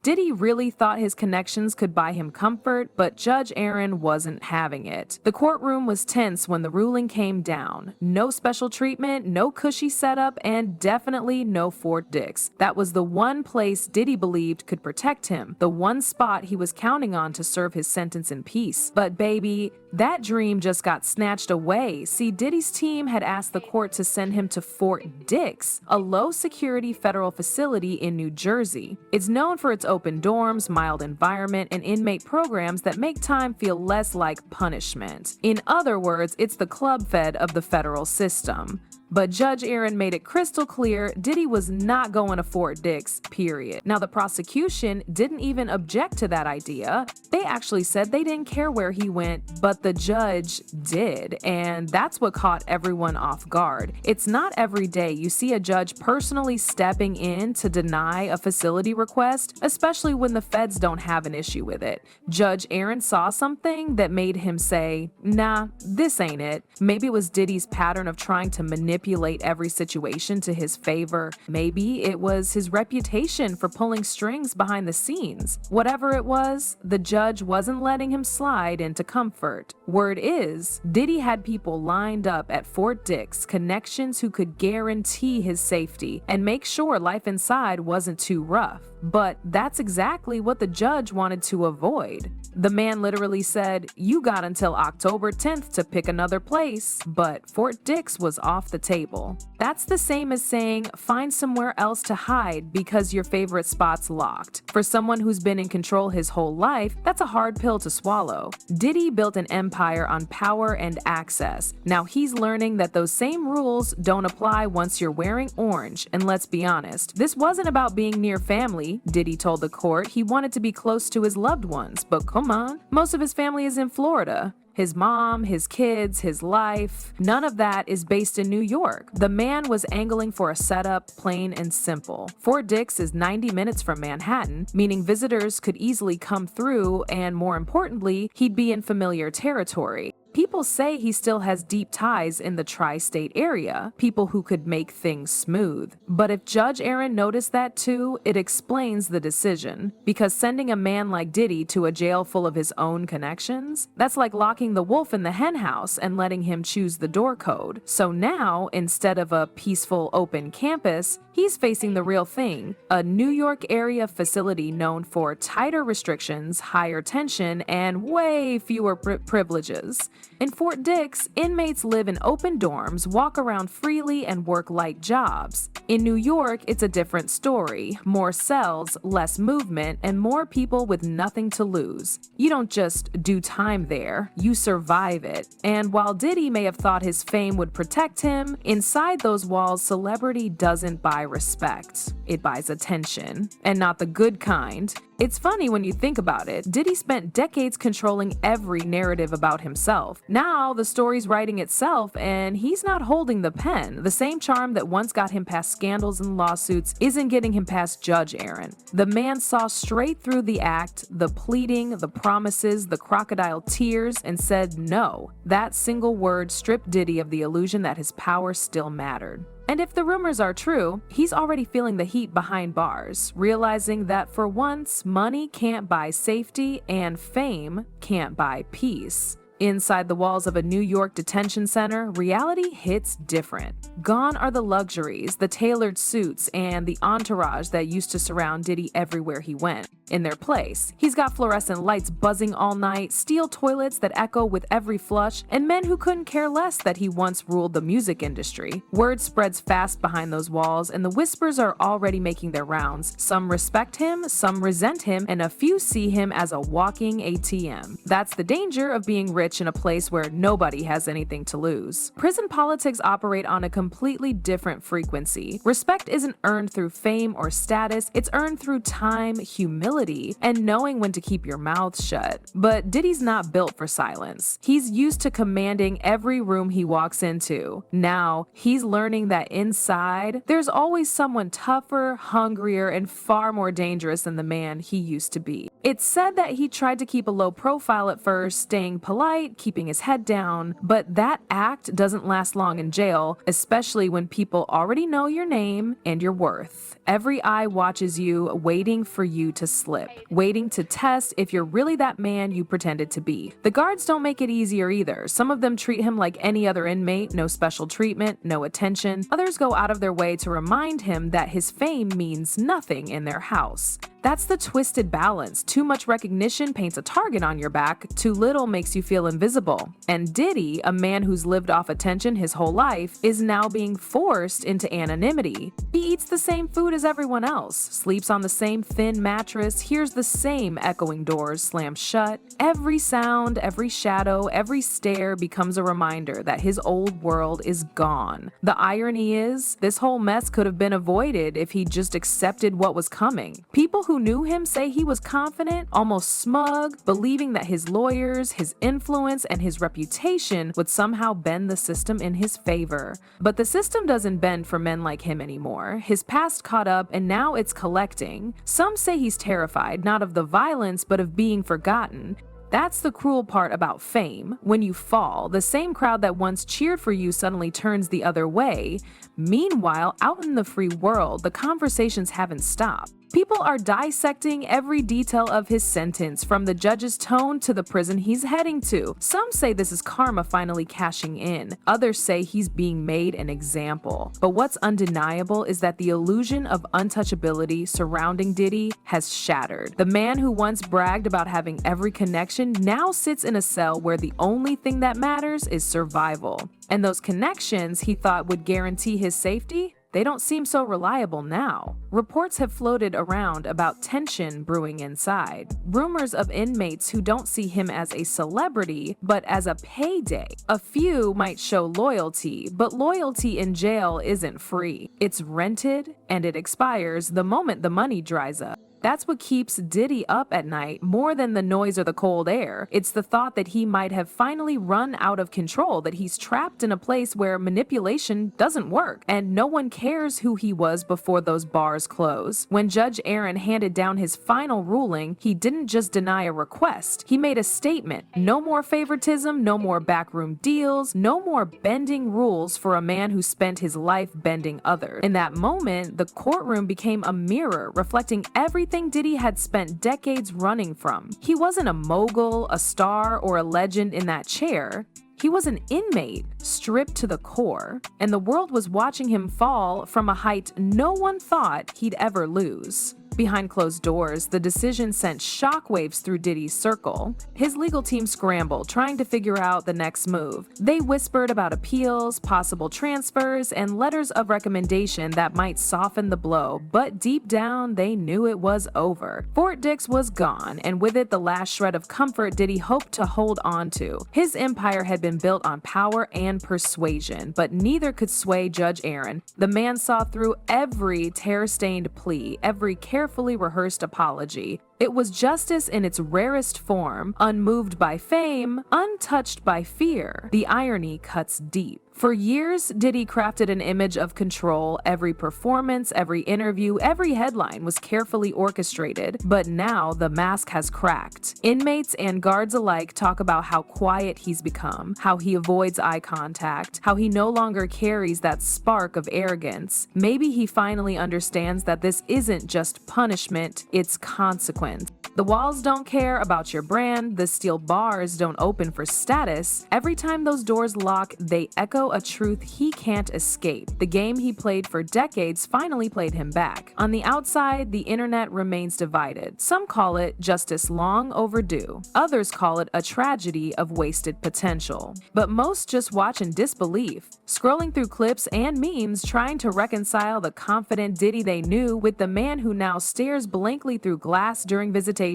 Diddy really thought his connections could buy him comfort, but Judge Aaron wasn't having it. The courtroom was tense when the ruling came down. No special treatment, no cushy setup, and definitely no Fort Dix. That was the one place Diddy believed could protect him, the one spot he was counting on to serve his sentence in peace. But baby, that dream just got snatched away. See, Diddy's team had asked the court to send him to Fort Dix, a low-security federal facility in New Jersey. It's known for its open dorms, mild environment, and inmate programs that make time feel less like punishment. In other words, it's the club fed of the federal system. But Judge Aaron made it crystal clear Diddy was not going to Fort Dix, period. Now, the prosecution didn't even object to that idea. They actually said they didn't care where he went, but the judge did, and that's what caught everyone off guard. It's not every day you see a judge personally stepping in to deny a facility request, especially when the feds don't have an issue with it. Judge Aaron saw something that made him say, nah, this ain't it. Maybe it was Diddy's pattern of trying to manipulate every situation to his favor. Maybe it was his reputation for pulling strings behind the scenes. Whatever it was, the judge wasn't letting him slide into comfort. Word is, Diddy had people lined up at Fort Dix, connections who could guarantee his safety and make sure life inside wasn't too rough. But that's exactly what the judge wanted to avoid. The man literally said, you got until October 10th to pick another place, but Fort Dix was off the table. That's the same as saying, find somewhere else to hide because your favorite spot's locked. For someone who's been in control his whole life, that's a hard pill to swallow. Diddy built an empire on power and access. Now he's learning that those same rules don't apply once you're wearing orange. And let's be honest, this wasn't about being near family. Diddy told the court he wanted to be close to his loved ones, but come on, most of his family is in Florida. His mom, his kids, his life, none of that is based in New York. The man was angling for a setup, plain and simple. Fort Dix is 90 minutes from Manhattan, meaning visitors could easily come through, and more importantly, he'd be in familiar territory. People say he still has deep ties in the tri-state area, people who could make things smooth. But if Judge Aaron noticed that too, it explains the decision. Because sending a man like Diddy to a jail full of his own connections, that's like locking the wolf in the henhouse and letting him choose the door code. So now, instead of a peaceful open campus, he's facing the real thing, a New York area facility known for tighter restrictions, higher tension, and way fewer privileges. In Fort Dix, inmates live in open dorms, walk around freely, and work light jobs. In New York, it's a different story. More cells, less movement, and more people with nothing to lose. You don't just do time there, you survive it. And while Diddy may have thought his fame would protect him, inside those walls, celebrity doesn't buy respect. It buys attention, and not the good kind. It's funny when you think about it. Diddy spent decades controlling every narrative about himself. Now the story's writing itself, and he's not holding the pen. The same charm that once got him past scandals and lawsuits isn't getting him past Judge Aaron. The man saw straight through the act, the pleading, the promises, the crocodile tears, and said no. That single word stripped Diddy of the illusion that his power still mattered. And if the rumors are true, he's already feeling the heat behind bars, realizing that for once, money can't buy safety and fame can't buy peace. Inside the walls of a New York detention center, reality hits different. Gone are the luxuries, the tailored suits, and the entourage that used to surround Diddy everywhere he went. In their place, he's got fluorescent lights buzzing all night, steel toilets that echo with every flush, and men who couldn't care less that he once ruled the music industry. Word spreads fast behind those walls, and the whispers are already making their rounds. Some respect him, some resent him, and a few see him as a walking ATM. That's the danger of being rich in a place where nobody has anything to lose. Prison politics operate on a completely different frequency. Respect isn't earned through fame or status, it's earned through time, humility, and knowing when to keep your mouth shut. But Diddy's not built for silence. He's used to commanding every room he walks into. Now, he's learning that inside, there's always someone tougher, hungrier, and far more dangerous than the man he used to be. It's said that he tried to keep a low profile at first, staying polite, keeping his head down, but that act doesn't last long in jail, especially when people already know your name and your worth. Every eye watches you, waiting for you to slip, waiting to test if you're really that man you pretended to be. The guards don't make it easier either. Some of them treat him like any other inmate, no special treatment, no attention. Others go out of their way to remind him that his fame means nothing in their house. That's the twisted balance. Too much recognition paints a target on your back, too little makes you feel invisible. And Diddy, a man who's lived off attention his whole life, is now being forced into anonymity. He eats the same food as everyone else, sleeps on the same thin mattress, hears the same echoing doors slam shut. Every sound, every shadow, every stare becomes a reminder that his old world is gone. The irony is, this whole mess could have been avoided if he just accepted what was coming. People who knew him say he was confident, almost smug, believing that his lawyers, his influence, and his reputation would somehow bend the system in his favor. But the system doesn't bend for men like him anymore. His past caught up and now it's collecting. Some say he's terrified, not of the violence, but of being forgotten. That's the cruel part about fame. When you fall, the same crowd that once cheered for you suddenly turns the other way. Meanwhile, out in the free world, the conversations haven't stopped. People are dissecting every detail of his sentence, from the judge's tone to the prison he's heading to. Some say this is karma finally cashing in. Others say he's being made an example. But what's undeniable is that the illusion of untouchability surrounding Diddy has shattered. The man who once bragged about having every connection now sits in a cell where the only thing that matters is survival. And those connections he thought would guarantee his safety? They don't seem so reliable now. Reports have floated around about tension brewing inside. Rumors of inmates who don't see him as a celebrity, but as a payday. A few might show loyalty, but loyalty in jail isn't free. It's rented, and it expires the moment the money dries up. That's what keeps Diddy up at night more than the noise or the cold air. It's the thought that he might have finally run out of control, that he's trapped in a place where manipulation doesn't work, and no one cares who he was before those bars close. When Judge Aaron handed down his final ruling, he didn't just deny a request. He made a statement. No more favoritism, no more backroom deals, no more bending rules for a man who spent his life bending others. In that moment, the courtroom became a mirror reflecting everything Diddy had spent decades running from. He wasn't a mogul, a star, or a legend in that chair. He was an inmate, stripped to the core, and the world was watching him fall from a height no one thought he'd ever lose. Behind closed doors, the decision sent shockwaves through Diddy's circle. His legal team scrambled, trying to figure out the next move. They whispered about appeals, possible transfers, and letters of recommendation that might soften the blow, but deep down, they knew it was over. Fort Dix was gone, and with it the last shred of comfort Diddy hoped to hold on to. His empire had been built on power and persuasion, but neither could sway Judge Aaron. The man saw through every tear-stained plea, every carefully rehearsed apology. It was justice in its rarest form, unmoved by fame, untouched by fear. The irony cuts deep. For years, Diddy crafted an image of control. Every performance, every interview, every headline was carefully orchestrated. But now the mask has cracked. Inmates and guards alike talk about how quiet he's become, how he avoids eye contact, how he no longer carries that spark of arrogance. Maybe he finally understands that this isn't just punishment, it's consequence. The walls don't care about your brand, the steel bars don't open for status. Every time those doors lock, they echo a truth he can't escape. The game he played for decades finally played him back. On the outside, the internet remains divided. Some call it justice long overdue. Others call it a tragedy of wasted potential. But most just watch in disbelief, scrolling through clips and memes trying to reconcile the confident Diddy they knew with the man who now stares blankly through glass during visitation.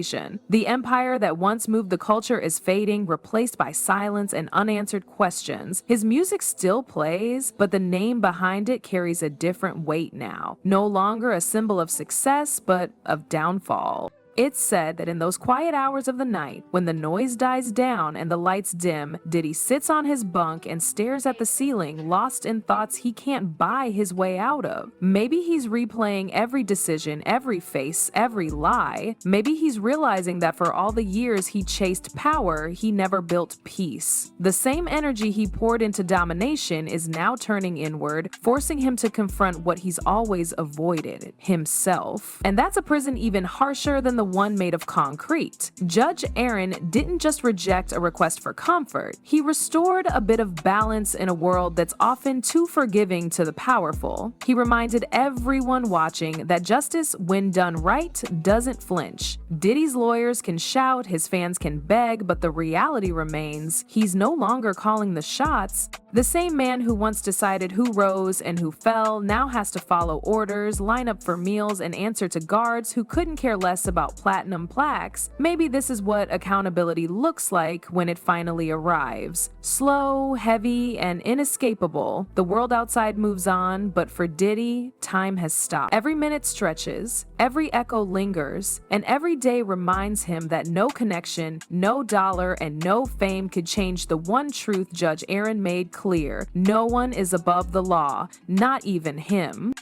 The empire that once moved the culture is fading, replaced by silence and unanswered questions. His music still plays, but the name behind it carries a different weight now. No longer a symbol of success, but of downfall. It's said that in those quiet hours of the night, when the noise dies down and the lights dim, Diddy sits on his bunk and stares at the ceiling, lost in thoughts he can't buy his way out of. Maybe he's replaying every decision, every face, every lie. Maybe he's realizing that for all the years he chased power, he never built peace. The same energy he poured into domination is now turning inward, forcing him to confront what he's always avoided, himself. And that's a prison even harsher than the one made of concrete. Judge Aaron didn't just reject a request for comfort, he restored a bit of balance in a world that's often too forgiving to the powerful. He reminded everyone watching that justice, when done right, doesn't flinch. Diddy's lawyers can shout, his fans can beg, but the reality remains he's no longer calling the shots. The same man who once decided who rose and who fell now has to follow orders, line up for meals, and answer to guards who couldn't care less about platinum plaques. Maybe this is what accountability looks like when it finally arrives. Slow, heavy, and inescapable. The world outside moves on, but for Diddy, time has stopped. Every minute stretches, every echo lingers, and every day reminds him that no connection, no dollar, and no fame could change the one truth Judge Aaron made clear. No one is above the law, not even him.